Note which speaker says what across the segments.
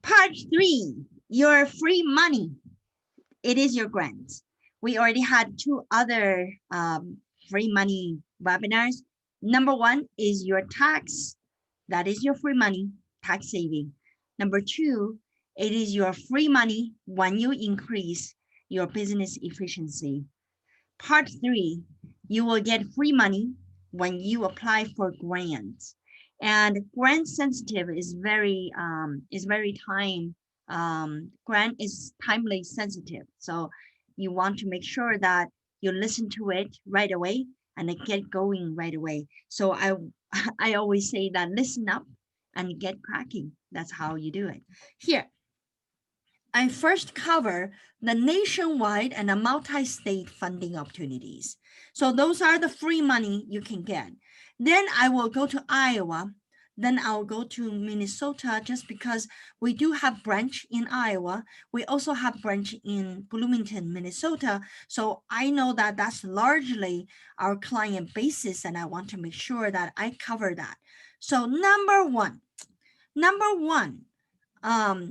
Speaker 1: Part 3, your free money. It is your grant. We already had 2 other free money webinars. Number 1 is your tax. That is your free money, tax saving. Number 2, it is your free money when you increase your business efficiency. Part 3, you will get free money when you apply for grants. And grant sensitive is very grant is timely sensitive. So you want to make sure that you listen to it right away and get going right away. So I always say that listen up and get cracking. That's how you do it. Here, I first cover the nationwide and the multi-state funding opportunities. So those are the free money you can get. Then I will go to Iowa. Then I'll go to Minnesota just because we do have branch in Iowa. We also have branch in Bloomington, Minnesota. So I know that that's largely our client basis and I want to make sure that I cover that. So number one,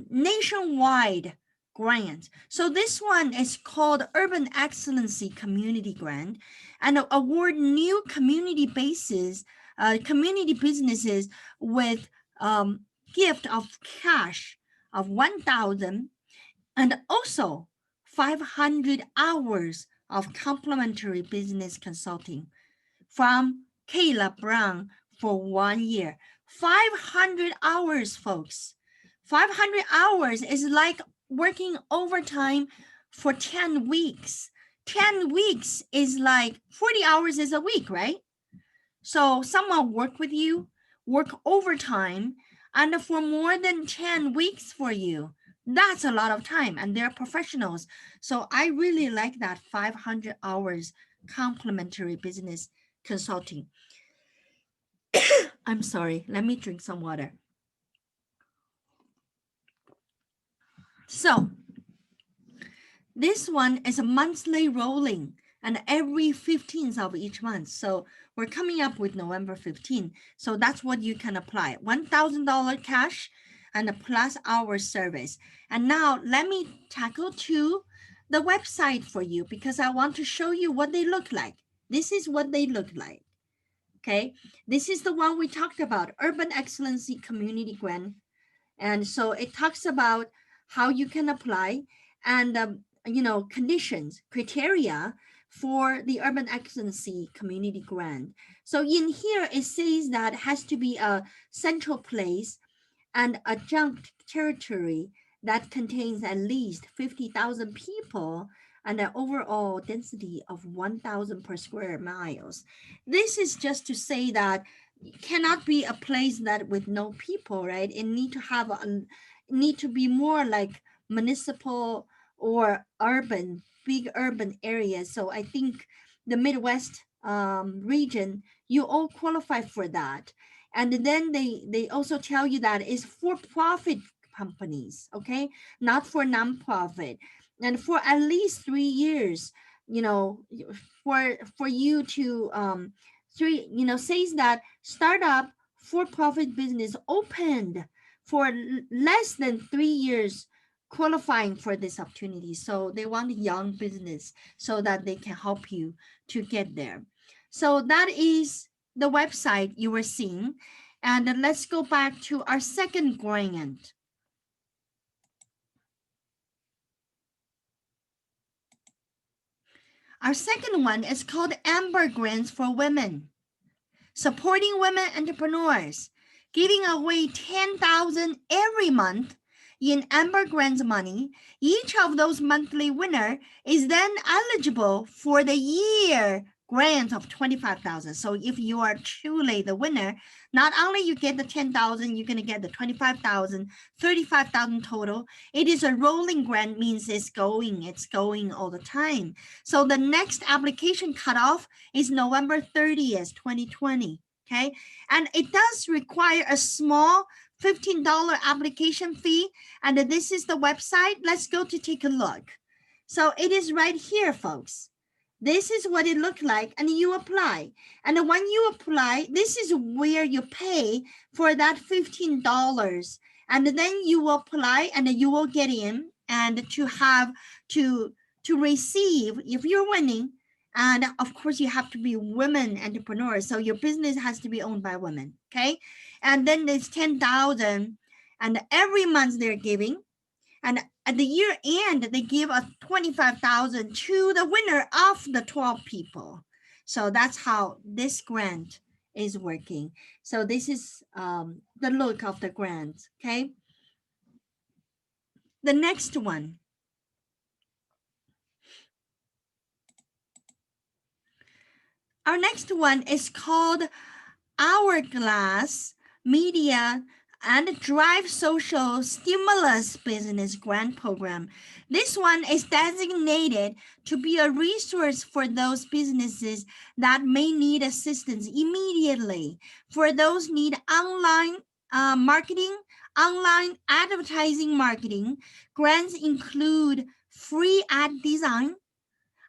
Speaker 1: nationwide grant. So this one is called Urban Excellency Community Grant and award new community businesses with gift of cash of 1,000 and also 500 hours of complimentary business consulting from Kayla Brown for 1 year. 500 hours, folks. 500 hours is like working overtime for 10 weeks. 10 weeks is like 40 hours is a week, right? So someone work with you, work overtime, and for more than 10 weeks for you. That's a lot of time, and they're professionals. So I really like that 500 hours complimentary business consulting. I'm sorry, let me drink some water. So this one is a monthly rolling and every 15th of each month. So we're coming up with November 15. So that's what you can apply. $1,000 cash and a plus hour service. And now let me tackle to the website for you because I want to show you what they look like. This is what they look like. Okay, this is the one we talked about, Urban Excellency Community Grant. And so it talks about how you can apply and, conditions, criteria for the Urban Excellency Community Grant. So in here, it says that it has to be a central place and adjunct territory that contains at least 50,000 people and an overall density of 1,000 per square miles. This is just to say that it cannot be a place that with no people, right? It need to have need to be more like municipal or urban, big urban areas. So I think the Midwest region, you all qualify for that. And then they also tell you that it's for-profit companies, okay? Not for nonprofit. And for at least 3 years, for you to says that startup for-profit business opened for less than 3 years qualifying for this opportunity. So they want young business so that they can help you to get there. So that is the website you were seeing. And then let's go back to our second grant. Our second one is called Amber Grants for Women, supporting women entrepreneurs, giving away $10,000 every month in Amber Grants money. Each of those monthly winner is then eligible for the year grant of $25,000. So if you are truly the winner, not only you get the $10,000, you're going to get the $25,000, $35,000 total. It is a rolling grant, means it's going all the time. So the next application cutoff is November 30th, 2020. Okay, and it does require a small $15 application fee. And this is the website. Let's go to take a look. So it is right here, folks. This is what it looked like, and you apply. And when you apply, this is where you pay for that $15 and then you will apply and you will get in and to have to receive if you're winning. And of course you have to be women entrepreneurs, so your business has to be owned by women. Okay, and then there's 10,000, and every month they're giving, and at the year end they give a 25,000 to the winner of the 12 people. So that's how this grant is working. So this is the look of the grant. Okay, the next one. Our next one is called Hourglass Media and Drive Social Stimulus Business Grant Program. This one is designated to be a resource for those businesses that may need assistance immediately. For those need online marketing, online advertising marketing, grants include free ad design,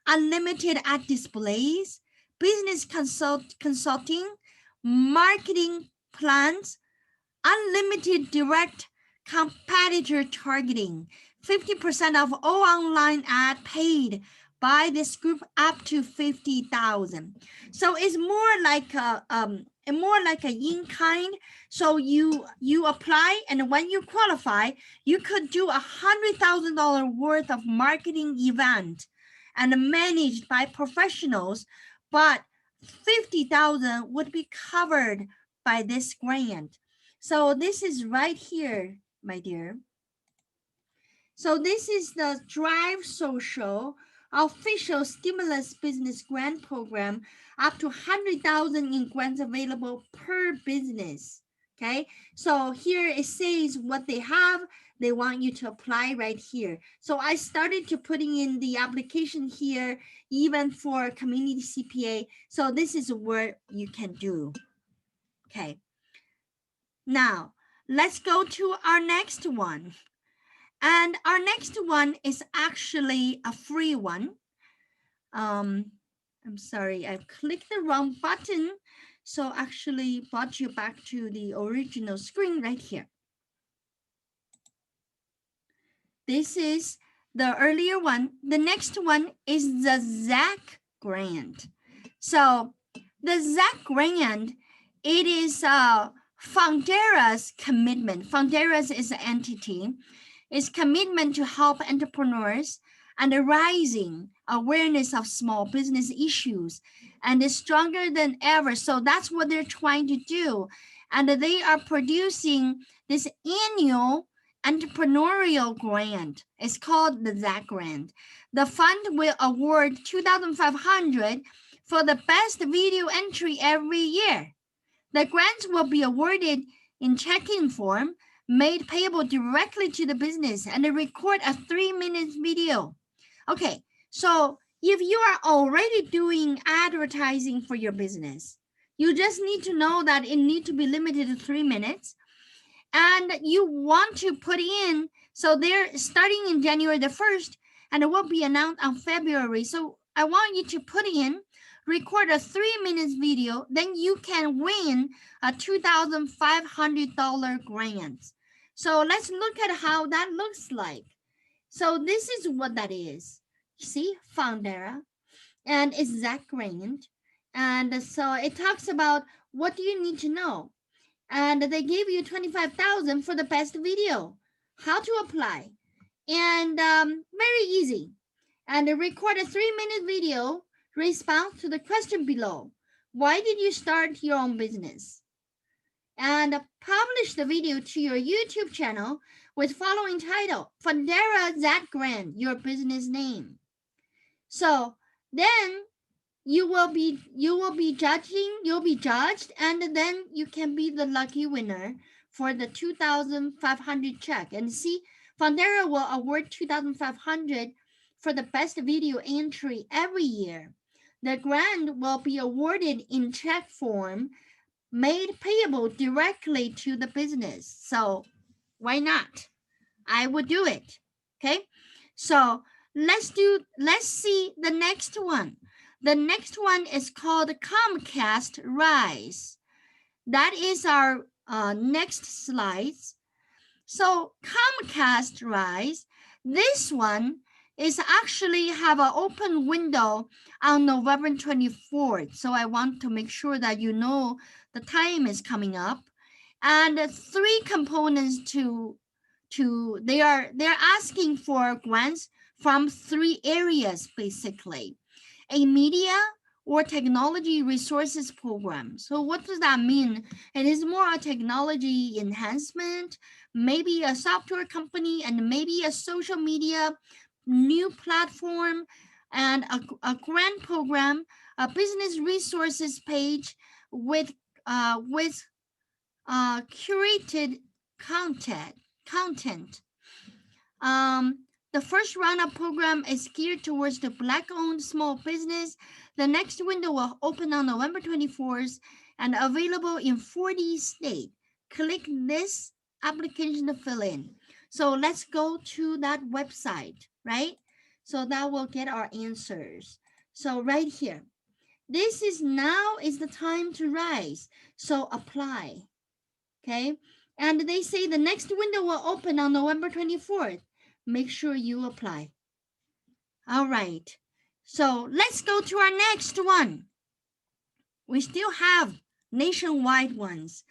Speaker 1: unlimited ad displays, business consulting, marketing plans, unlimited direct competitor targeting, 50% of all online ad paid by this group up to 50,000. So it's more like a in-kind. So you apply, and when you qualify, you could do $100,000 worth of marketing event and managed by professionals, but 50,000 would be covered by this grant. So this is right here, my dear. So this is the Drive Social official stimulus business grant program, up to 100,000 in grants available per business. Okay, so here it says what they have. They want you to apply right here. So I started to putting in the application here, even for Community CPA. So this is what you can do. Okay, now let's go to our next one. And our next one is actually a free one. I'm sorry, I clicked the wrong button. So actually brought you back to the original screen right here. This is the earlier one. The next one is the ZAC grant. So the ZAC grant, it is Fundera's commitment. Fundera's is an entity. Its commitment to help entrepreneurs and the rising awareness of small business issues, and is stronger than ever. So that's what they're trying to do. And they are producing this annual entrepreneurial grant. It's called the ZAC grant. The fund will award $2,500 for the best video entry every year. The grants will be awarded in check-in form, made payable directly to the business, and they record a 3-minute video. Okay, so if you are already doing advertising for your business, you just need to know that it needs to be limited to 3 minutes. And you want to put in, so they're starting in January the 1st, and it will be announced on February. So I want you to put in, record a 3-minute video, then you can win a $2,500 grant. So let's look at how that looks like. So this is what that is. You see, Fundera, and it's ZAC grant. And so it talks about what do you need to know. And they give you 25,000 for the best video. How to apply. And very easy. And record a 3-minute video, respond to the question below. Why did you start your own business? And publish the video to your YouTube channel with following title, Fundera ZAC Grant, your business name. So then you'll be judged, and then you can be the lucky winner for the 2,500 check. And see, Fundera will award 2,500 for the best video entry every year. The grant will be awarded in check form, made payable directly to the business. So why not? I would do it. Okay, so let's see the next one. The next one is called Comcast Rise. That is our next slides. So Comcast Rise, this one is actually have an open window on November 24th. So I want to make sure that you know the time is coming up. And three components they're asking for grants from three areas basically. A media or technology resources program. So what does that mean? It is more a technology enhancement, maybe a software company, and maybe a social media new platform, and a grant program, a business resources page with curated content. Um, the first round-up program is geared towards the Black-owned small business. The next window will open on November 24th and available in 40 states. Click this application to fill in. So let's go to that website, right? So that will get our answers. So right here, this is now is the time to rise. So apply, okay? And they say the next window will open on November 24th. Make sure you apply. All right. So let's go to our next one. We still have nationwide ones.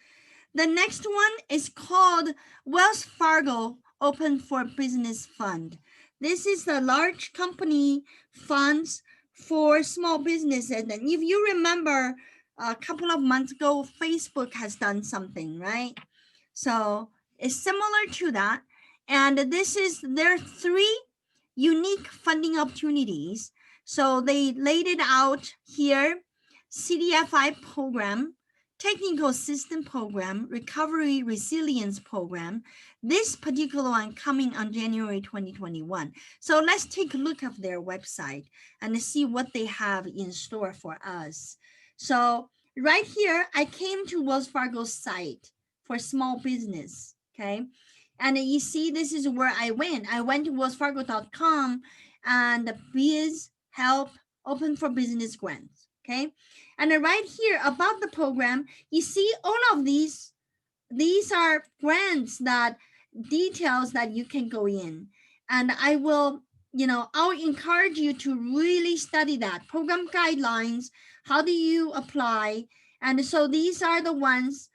Speaker 1: The next one is called Wells Fargo Open for Business Fund. This is a large company funds for small businesses. And if you remember a couple of months ago, Facebook has done something, right? So it's similar to that. And there are three unique funding opportunities. So they laid it out here: CDFI program, technical system program, recovery resilience program. This particular one coming on January 2021. So let's take a look at their website and see what they have in store for us. So right here, I came to Wells Fargo's site for small business, okay? And you see, this is where I went. I went to wellsfargo.com and the Biz Help Open for Business Grants, okay? And right here about the program, you see all of these are grants that details that you can go in. And I will, I'll encourage you to really study that program guidelines. How do you apply? And so these are the ones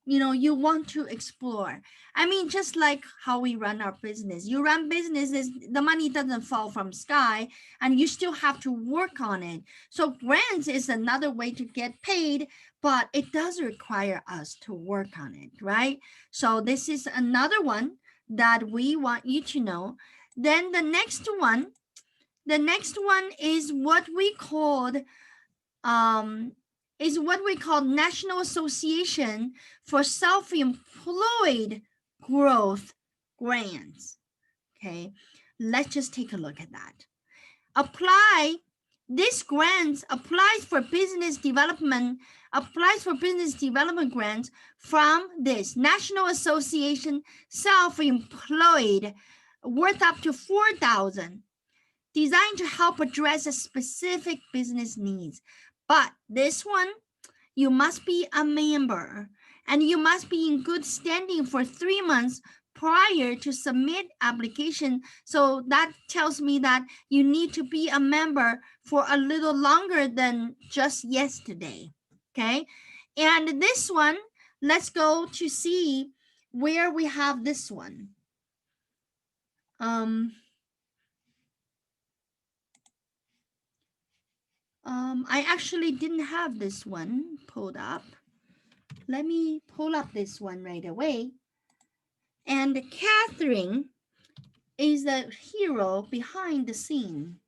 Speaker 1: you want to explore. I mean, just like how we run our business. You run businesses, the money doesn't fall from sky, and you still have to work on it. So grants is another way to get paid, but it does require us to work on it, right? So this is another one that we want you to know. Then the next one is what we called National Association for Self-Employed Growth Grants. Okay, let's just take a look at that. This grants applies for business development grants from this National Association Self-Employed, worth up to $4,000, designed to help address a specific business needs. But this one, you must be a member and you must be in good standing for 3 months prior to submit application. So that tells me that you need to be a member for a little longer than just yesterday. Okay. And this one, let's go to see where we have this one. I actually didn't have this one pulled up. Let me pull up this one right away. And Catherine is the hero behind the scene.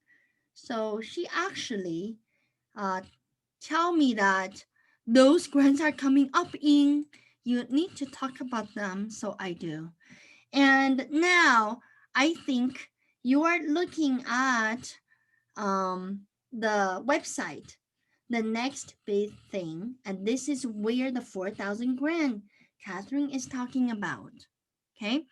Speaker 1: So she actually tell me that those grants are coming up in, you need to talk about them. So I do. And now I think you are looking at the website, the next big thing, and this is where the 4,000 grant Catherine is talking about. Okay,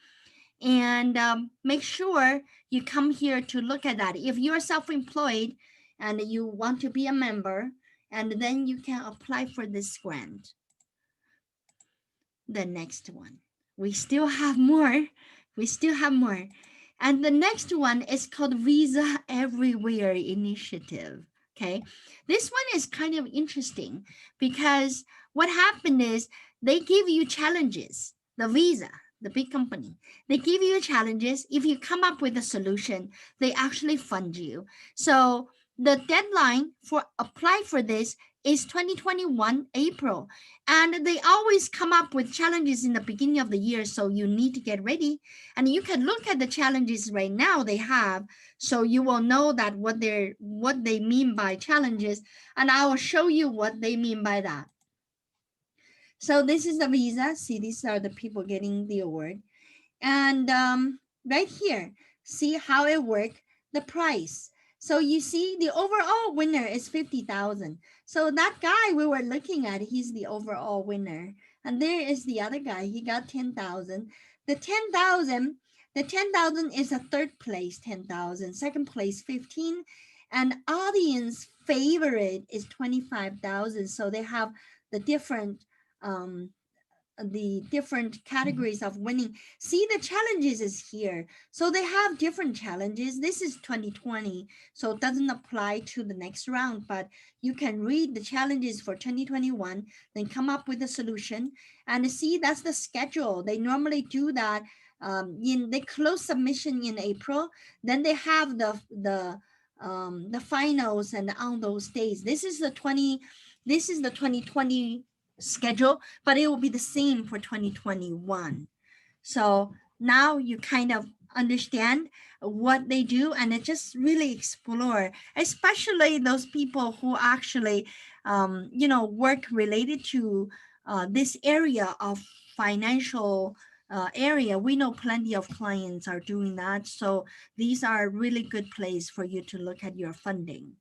Speaker 1: and make sure you come here to look at that. If you're self-employed and you want to be a member, and then you can apply for this grant. The next one, we still have more. We still have more. And the next one is called Visa Everywhere Initiative. Okay. This one is kind of interesting because what happened is they give you challenges. The Visa, the big company, they give you challenges. If you come up with a solution, they actually fund you. So the deadline for apply for this is 2021 April. And they always come up with challenges in the beginning of the year. So you need to get ready. And you can look at the challenges right now they have. So you will know that what they mean by challenges. And I will show you what they mean by that. So this is the visa. See, these are the people getting the award. And right here, see how it worked, the price. So you see the overall winner is 50,000. So that guy we were looking at, he's the overall winner. And there is the other guy, he got 10,000. The 10,000, the 10,000 is a third place 10,000, second place 15, and audience favorite is 25,000. So they have the um, different categories of winning. See, the challenges is here. So they have different challenges. This is 2020, so it doesn't apply to the next round, but you can read the challenges for 2021, then come up with a solution. And see, that's the schedule. They normally do that they close submission in April, then they have the finals and on those days. This is the 2020 schedule, but it will be the same for 2021. So now you kind of understand what they do, and it just really explore, especially those people who actually, work related to this area of financial area. We know plenty of clients are doing that. So these are really good place for you to look at your funding.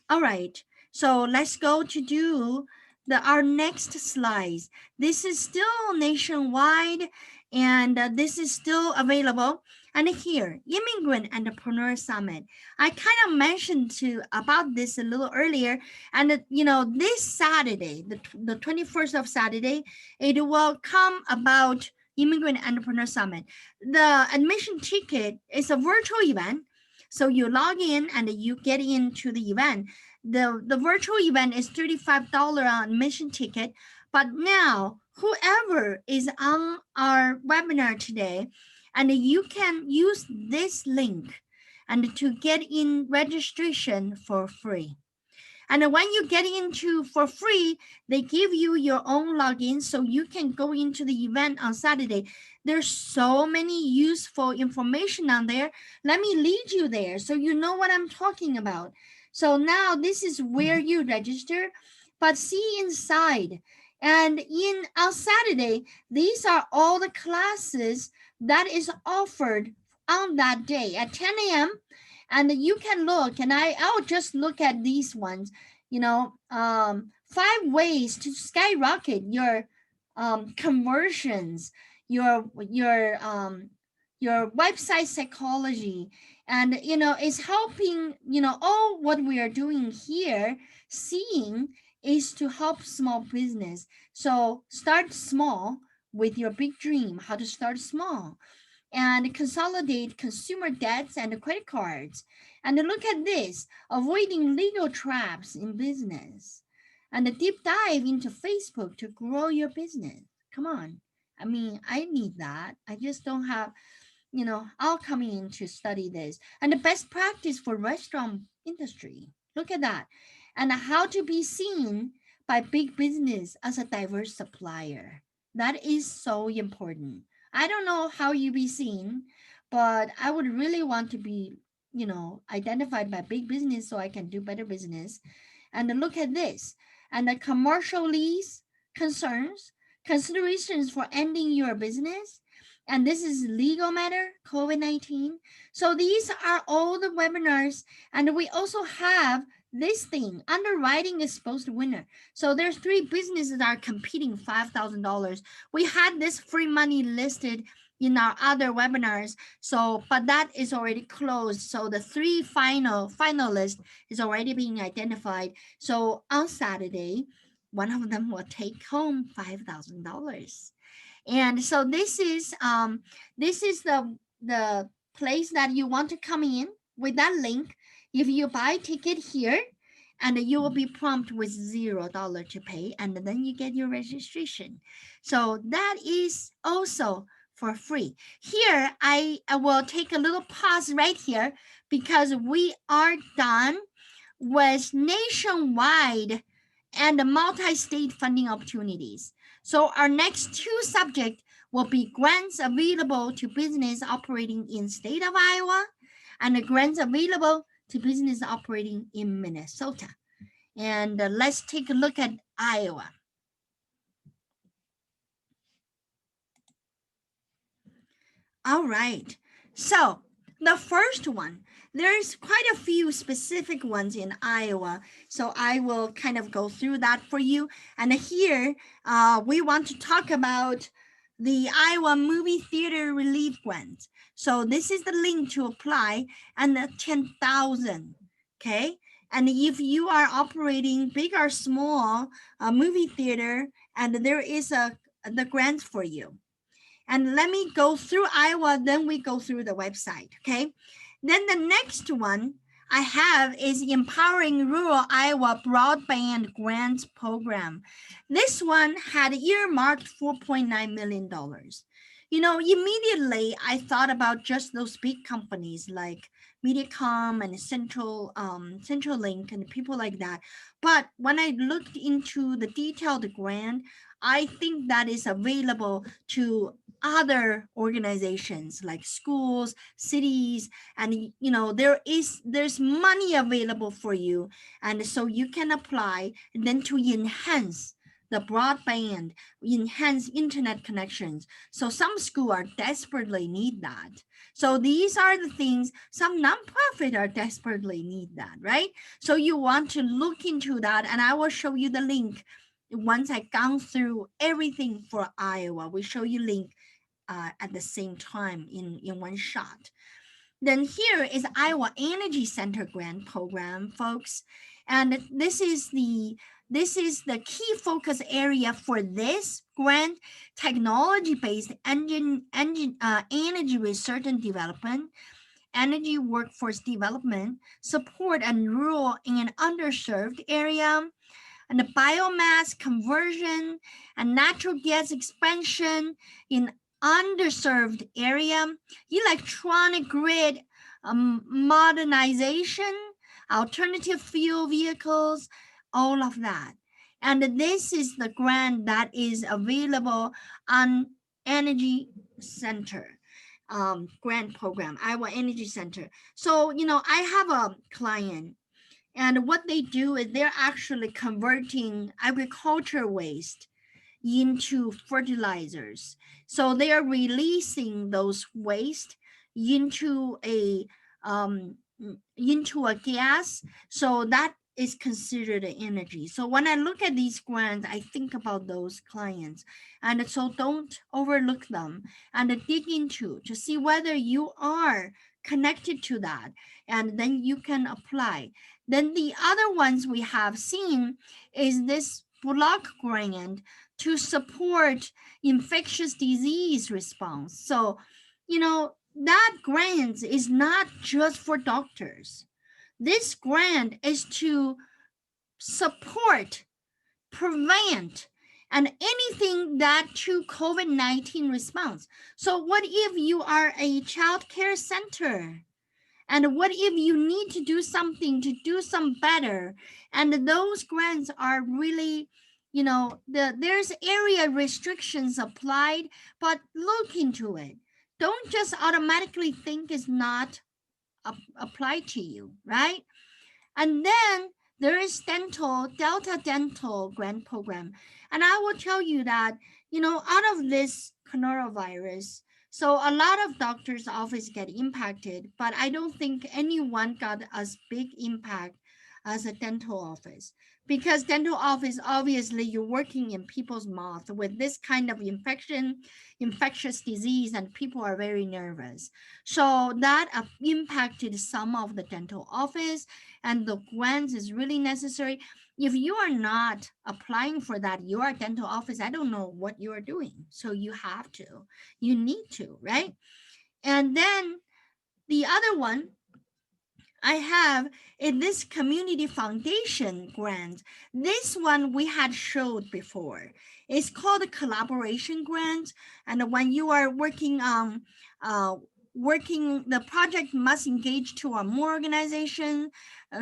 Speaker 1: All right, so let's go to do our next slides. This is still nationwide, and this is still available. And here, Immigrant Entrepreneur Summit. I kind of mentioned about this a little earlier. And this Saturday, the 21st of Saturday, it will come about Immigrant Entrepreneur Summit. The admission ticket is a virtual event. So you log in and you get into the event. The virtual event is $35 on admission ticket. But now, whoever is on our webinar today, and you can use this link and to get in registration for free. And when you get into for free, they give you your own login so you can go into the event on Saturday. There's so many useful information on there. Let me lead you there so you know what I'm talking about. So now this is where you register, but see inside. And on Saturday, these are all the classes that is offered on that day at 10 a.m. And you can look, and I'll just look at these ones, 5 ways to skyrocket your conversions, your website psychology. And it's helping, all what we are doing here, seeing, is to help small business. So start small with your big dream, how to start small, and consolidate consumer debts and credit cards. And look at this, avoiding legal traps in business. And a deep dive into Facebook to grow your business. Come on. I mean, I need that. I just don't have, I'll come in to study this. And the best practice for restaurant industry. Look at that. And how to be seen by big business as a diverse supplier. That is so important. I don't know how you be seen, but I would really want to be, identified by big business so I can do better business. And look at this. And the commercial lease concerns, considerations for ending your business. And this is legal matter, COVID-19. So these are all the webinars. And we also have this thing, underwriting exposed winner. So there's 3 businesses that are competing $5,000. We had this free money listed in our other webinars. So, but that is already closed. So the 3 finalists is already being identified. So on Saturday, one of them will take home $5,000. And so this is the place that you want to come in with that link. If you buy ticket here, and you will be prompted with $0 to pay, and then you get your registration. So that is also for free. Here, I will take a little pause right here because we are done with nationwide and multi-state funding opportunities. So our next two subjects will be grants available to business operating in state of Iowa and the grants available to business operating in Minnesota. And let's take a look at Iowa. All right. So the first one, there's quite a few specific ones in Iowa. So I will kind of go through that for you. And here we want to talk about the Iowa Movie Theater Relief Grant. So this is the link to apply, and the 10,000. Okay. And if you are operating big or small movie theater, and there is the grant for you. And let me go through Iowa, then we go through the website, okay? Then the next one I have is Empowering Rural Iowa Broadband Grants Program. This one had earmarked $4.9 million. Immediately I thought about just those big companies like Mediacom and CentralLink and people like that. But when I looked into the detailed grant, I think that is available to other organizations like schools, cities, and there's money available for you, and so you can apply and then to enhance the broadband, enhance internet connections. So some schools are desperately need that. So these are the things some nonprofit are desperately need that, right? So you want to look into that, and I will show you the link once I gone through everything for Iowa. We show you link at the same time in one shot. Then here is Iowa Energy Center Grant Program, folks. And this is the key focus area for this grant: technology-based energy research and development, energy workforce development, support in rural and underserved area, and the biomass conversion and natural gas expansion in underserved area, electronic grid modernization, alternative fuel vehicles, all of that. And this is the grant that is available on Energy Center grant program, Iowa Energy Center. So, I have a client, and what they do is they're actually converting agriculture waste into fertilizers. So they are releasing those waste into a gas. So that is considered energy. So when I look at these grants, I think about those clients. And so don't overlook them, and dig into to see whether you are connected to that, and then you can apply. Then the other ones we have seen is this block grant to support infectious disease response. So, that grant is not just for doctors. This grant is to support, prevent, and anything that to COVID-19 response. So what if you are a child care center? And what if you need to do something to do some better? And those grants are really, there's area restrictions applied, but look into it. Don't just automatically think it's not applied to you, right? And then there is Delta Dental grant program. And I will tell you that, out of this coronavirus, so a lot of doctors' office get impacted, but I don't think anyone got as big impact as a dental office, because dental office, obviously you're working in people's mouth with this kind of infectious disease, and people are very nervous. So that impacted some of the dental office, and the grants is really necessary. If you are not applying for that, your dental office, I don't know what you are doing. So you have to, you need to, right? And then the other one I have in this community foundation grant. This one we had showed before. It's called a collaboration grant, and when you are working on working, the project must engage two or more organization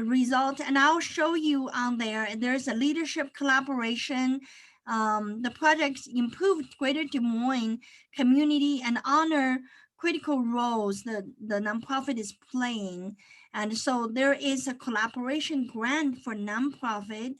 Speaker 1: result. And I'll show you on there. There's a leadership collaboration. The project improved Greater Des Moines community and honor critical roles the nonprofit is playing. And so there is a collaboration grant for nonprofit.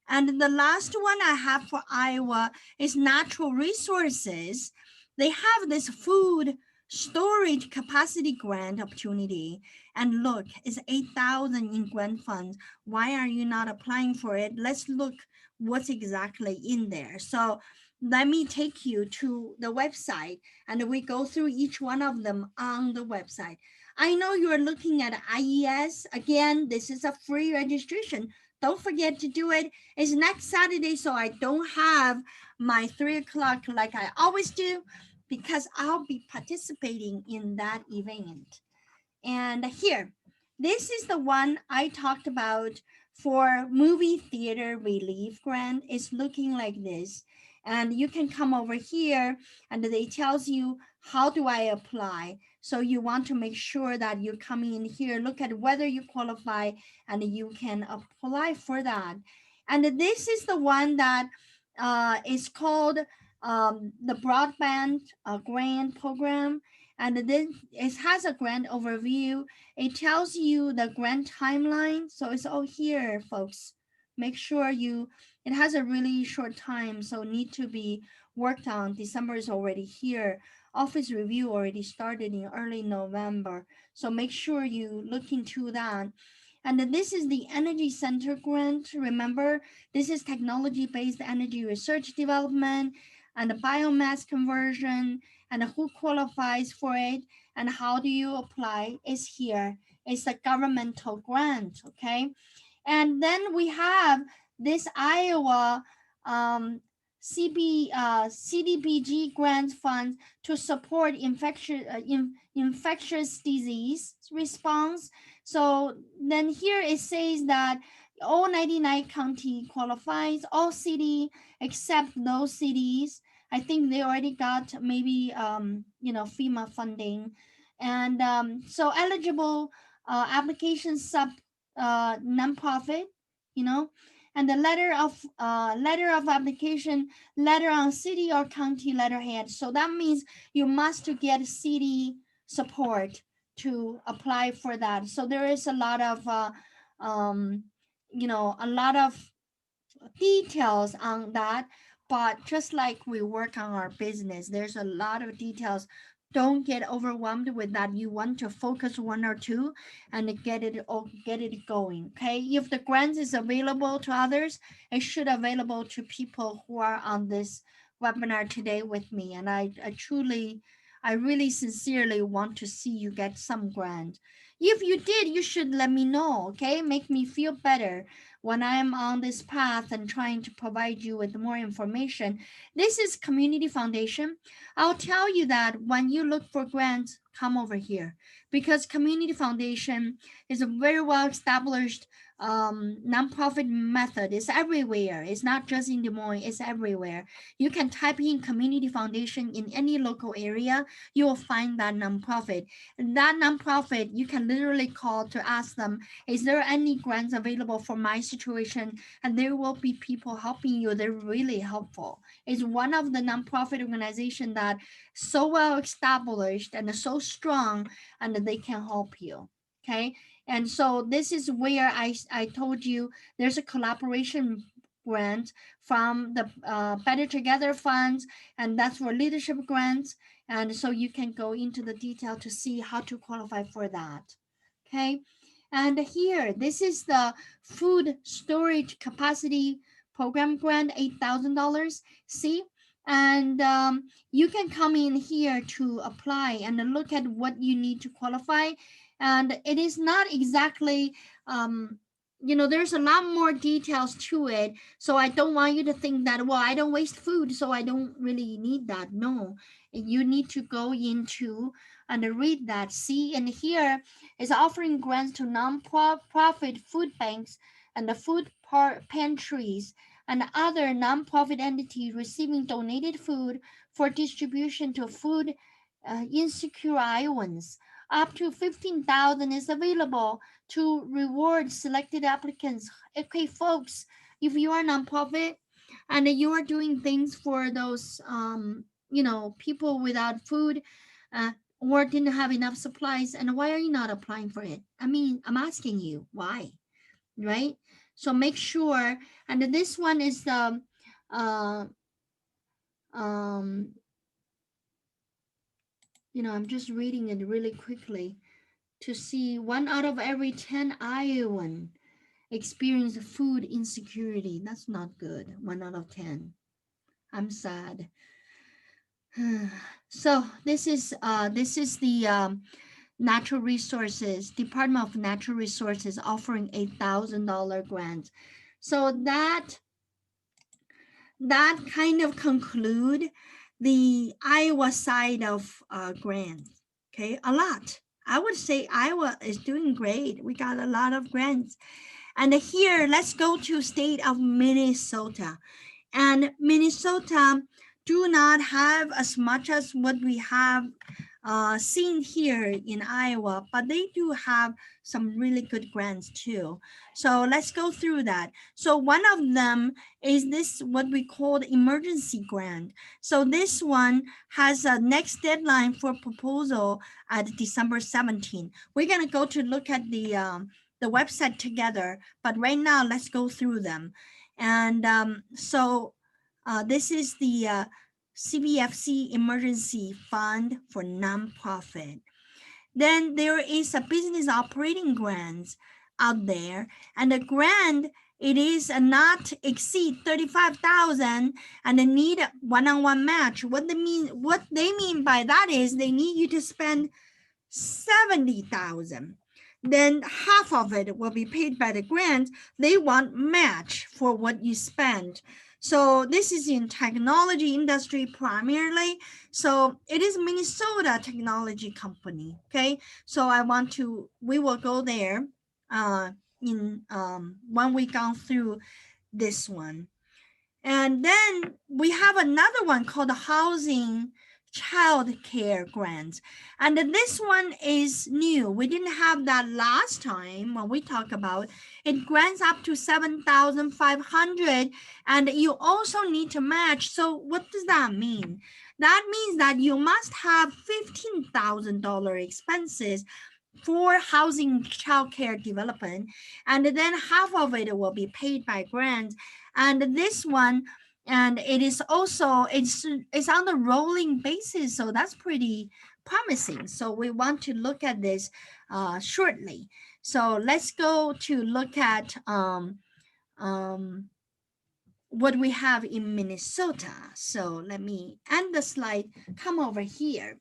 Speaker 1: And the last one I have for Iowa is natural resources. They have this food storage capacity grant opportunity. And look, it's 8,000 in grant funds. Why are you not applying for it? Let's look what's exactly in there. So let me take you to the website, and we go through each one of them on the website. I know you're looking at IES. Again, this is a free registration. Don't forget to do it. It's next Saturday, so I don't have my 3 o'clock like I always do, because I'll be participating in that event. And here, this is the one I talked about for movie theater relief grant. It's looking like this. And you can come over here, and they tells you how do I apply. So you want to make sure that you're coming in here, look at whether you qualify, and you can apply for that. And this is the one that is called the broadband grant program. And then it has a grant overview. It tells you the grant timeline. So it's all here, folks. Make sure you, it has a really short time, so need to be worked on. December is already here. Office review already started in early November. So make sure you look into that. And then this is the Energy Center grant. Remember, this is technology-based energy research development and the biomass conversion, and who qualifies for it and how do you apply is here. It's a governmental grant, okay? And then we have this Iowa CDBG grant fund to support infectious disease response. So then here it says that all 99 county qualifies, all city except those cities. I think they already got maybe FEMA funding, and so eligible application sub nonprofit, you know, and the letter of application, letter on city or county letterhead. So that means you must get city support to apply for that. So there is a lot of um, a lot of details on that. But just like we work on our business, there's a lot of details. Don't get overwhelmed with that. You want to focus one or two and get it going. Okay. If the grant is available to others, it should available to people who are on this webinar today with me. And I really sincerely want to see you get some grant. If you did, you should let me know. Okay. Make me feel better when I am on this path and trying to provide you with more information. This is Community Foundation. I'll tell you that when you look for grants, come over here, because Community Foundation is a very well established nonprofit method. It's everywhere. It's not just in Des Moines, it's everywhere. You can type in Community Foundation in any local area, you will find that nonprofit. That nonprofit, you can literally call to ask them, is there any grants available for my situation? And there will be people helping you. They're really helpful. It's one of the nonprofit organizations that so well established and so strong, and they can help you. Okay. And so this is where I told you there's a collaboration grant from the Better Together funds, and that's for leadership grants. And so you can go into the detail to see how to qualify for that. Okay. And here, this is the food storage capacity program grant, $8,000. See, and you can come in here to apply and look at what you need to qualify. And it is not exactly, there's a lot more details to it. So I don't want you to think that, well, I don't waste food, so I don't really need that. No, you need to go into and read that. See, and here is offering grants to non-profit food banks and the food pantries and other non-profit entities receiving donated food for distribution to food insecure Iowans. Up to 15,000 is available to reward selected applicants. Okay, folks, if you are a nonprofit and you are doing things for those, people without food, uh, or didn't have enough supplies, and why are you not applying for it? I mean, I'm asking you why, right? So make sure. And this one is the uh, um, I'm just reading it really quickly to see 1 out of every 10 Iowan experience food insecurity. That's not good. 1 out of 10. I'm sad. So this is the Natural Resources Department of Natural Resources offering $8,000 grant. So that kind of conclude the Iowa side of grants. Okay, a lot. I would say Iowa is doing great. We got a lot of grants. And here, let's go to state of Minnesota. And Minnesota do not have as much as what we have seen here in Iowa, but they do have some really good grants too. So let's go through that. So one of them is this, what we call the emergency grant. So this one has a next deadline for proposal at December 17. We're gonna go to look at the website together, but right now let's go through them. And this is the CBFC Emergency Fund for Nonprofit. Then there is a business operating grants out there, and the grant, it is a not exceed 35,000 and they need a one-on-one match. What they mean by that is they need you to spend 70,000. Then half of it will be paid by the grant. They want match for what you spend. So this is in technology industry primarily. So it is Minnesota technology company. Okay. So we will go there in when we gone through this one. And then we have another one called housing child care grants. And this one is new. We didn't have that last time when we talked about it. Grants up to 7,500 and you also need to match. So what does that mean? That means that you must have $15,000 expenses for housing child care development, and then half of it will be paid by grants. And this one, and it is also it's on a rolling basis, so that's pretty promising. So we want to look at this shortly. So let's go to look at what we have in Minnesota. So let me end the slide, come over here.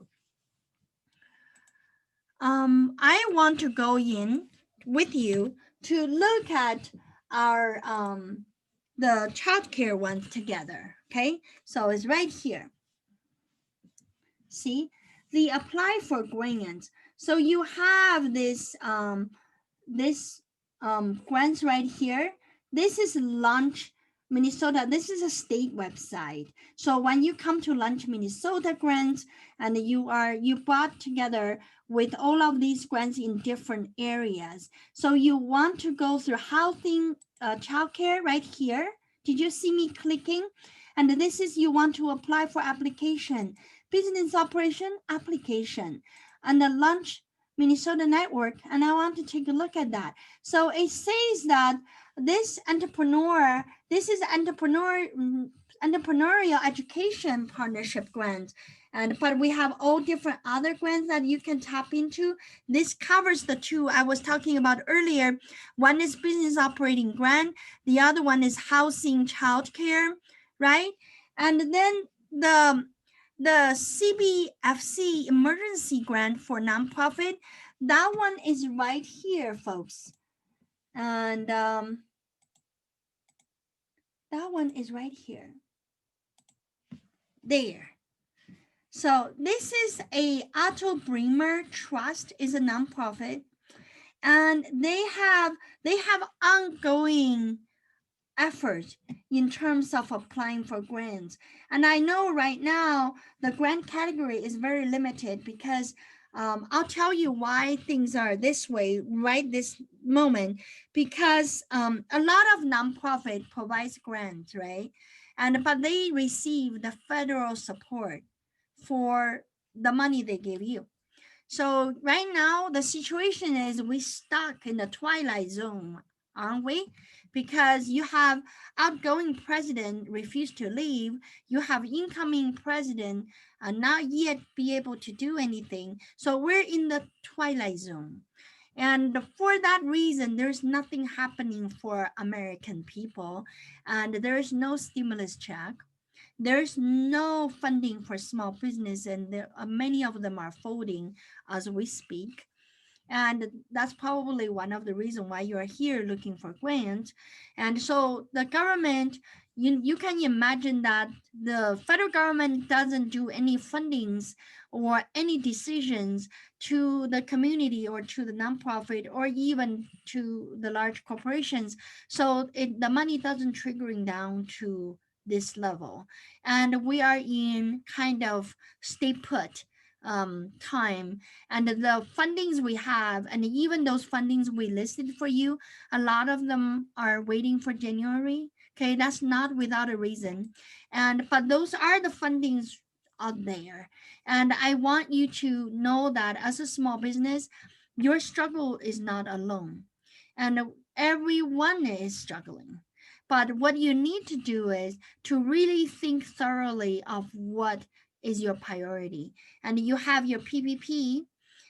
Speaker 1: I want to go in with you to look at our the childcare ones together. Okay, so it's right here. See, the apply for grants. So you have this grants right here. This is Launch Minnesota. This is a state website. So when you come to Launch Minnesota grants, and you brought together with all of these grants in different areas. So you want to go through housing, childcare right here. Did you see me clicking? And this is, you want to apply for application, business operation application, and the Launch Minnesota network. And I want to take a look at that. So it says that this is entrepreneur entrepreneurial education partnership grants. But we have all different other grants that you can tap into. This covers the two I was talking about earlier. One is business operating grant. The other one is housing childcare, right? And then the CBFC emergency grant for nonprofit, that one is right here, folks. And that one is right here. There. So this is a Otto Bremer Trust, is a nonprofit, and they have ongoing effort in terms of applying for grants. And I know right now the grant category is very limited because I'll tell you why things are this way right this moment, because a lot of nonprofit provides grants, right? But they receive the federal support for the money they give you. So right now the situation is we stuck in the twilight zone, aren't we? Because you have outgoing president refuse to leave, you have incoming president not yet be able to do anything. So we're in the twilight zone. And for that reason, there's nothing happening for American people, and there's no stimulus check. There's no funding for small business, and many of them are folding as we speak. And that's probably one of the reasons why you are here looking for grants. And so the government, you can imagine that the federal government doesn't do any fundings or any decisions to the community or to the nonprofit or even to the large corporations. So the money doesn't trickling down to this level. And we are in kind of stay put time, and the fundings we have, and even those fundings we listed for you, a lot of them are waiting for January. Okay, that's not without a reason. But those are the fundings out there. And I want you to know that as a small business, your struggle is not alone. And everyone is struggling. But what you need to do is to really think thoroughly of what is your priority. And you have your PPP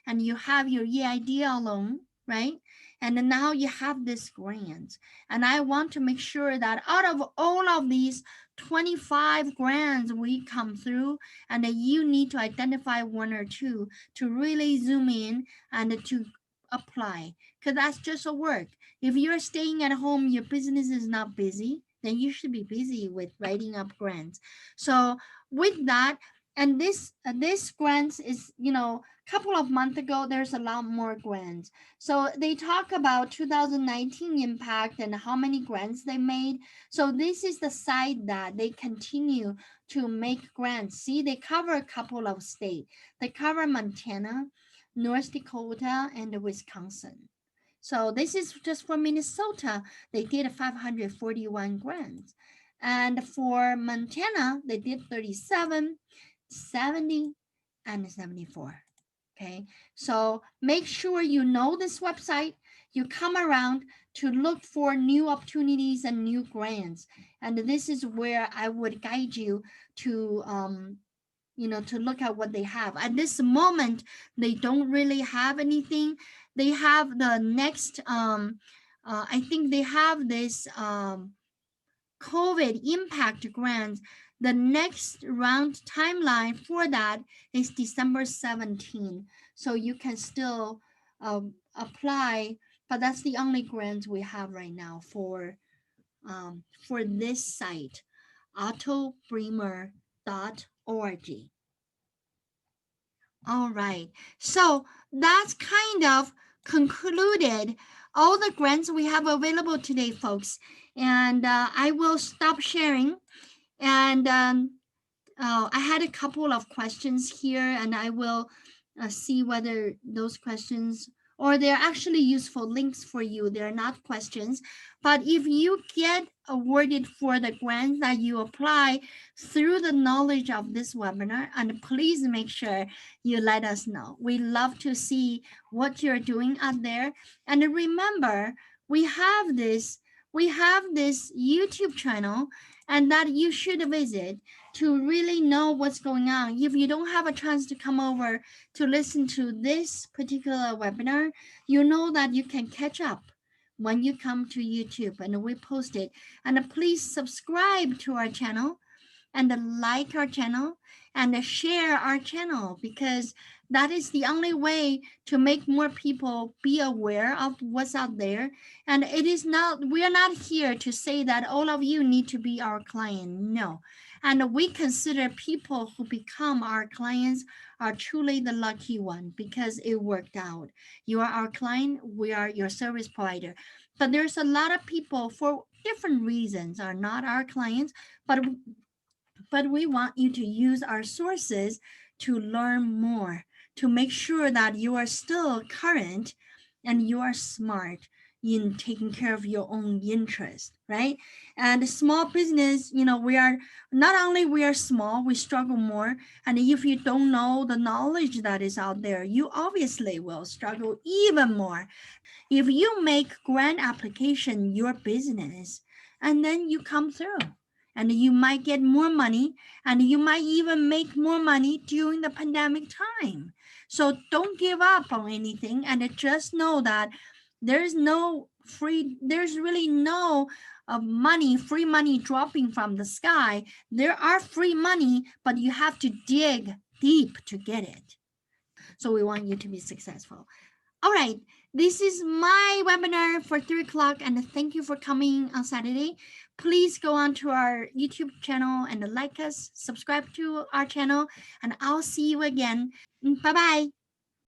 Speaker 1: and you have your EIDL loan, right? And then now you have this grant. And I want to make sure that out of all of these 25 grants we come through, and that you need to identify one or two to really zoom in and to apply, because that's just a work. If you're staying at home, your business is not busy, then you should be busy with writing up grants. So with that, and this grants is, a couple of months ago, there's a lot more grants. So they talk about 2019 impact and how many grants they made. So this is the side that they continue to make grants. See, they cover a couple of states. They cover Montana, North Dakota, and Wisconsin. So this is just for Minnesota. They did 541 grants. And for Montana, they did 37, 70, and 74. Okay, so make sure you know this website. You come around to look for new opportunities and new grants. And this is where I would guide you to to look at what they have. At this moment, they don't really have anything. They have the next, I think they have this COVID impact grant. The next round timeline for that is December 17. So you can still apply, but that's the only grant we have right now for this site, ottobremer.org. All right, so that's kind of concluded all the grants we have available today, folks. And I will stop sharing. And I had a couple of questions here, and I will see whether those questions, or they're actually useful links for you. They're not questions. But if you get awarded for the grants that you apply through the knowledge of this webinar, and please make sure you let us know. We love to see what you're doing out there. And remember, we have this we have this YouTube channel and that you should visit to really know what's going on. If you don't have a chance to come over to listen to this particular webinar, you know that you can catch up when you come to YouTube and we post it. And please subscribe to our channel and like our channel and share our channel, because that is the only way to make more people be aware of what's out there. And it is not, we are not here to say that all of you need to be our client. No. And we consider people who become our clients are truly the lucky one, because it worked out. You are our client, we are your service provider. But there's a lot of people for different reasons are not our clients, but we want you to use our sources to learn more, to make sure that you are still current and you are smart in taking care of your own interest, right? And small business, we are not only we are small, we struggle more. And if you don't know the knowledge that is out there, you obviously will struggle even more. If you make grant application your business, and then you come through and you might get more money, and you might even make more money during the pandemic time. So don't give up on anything, and just know that there's really no free money dropping from the sky. There are free money, but you have to dig deep to get it. So we want you to be successful. All right, this is my webinar for 3 o'clock, and thank you for coming on Saturday. Please go on to our YouTube channel and like us, subscribe to our channel, and I'll see you again. Bye-bye.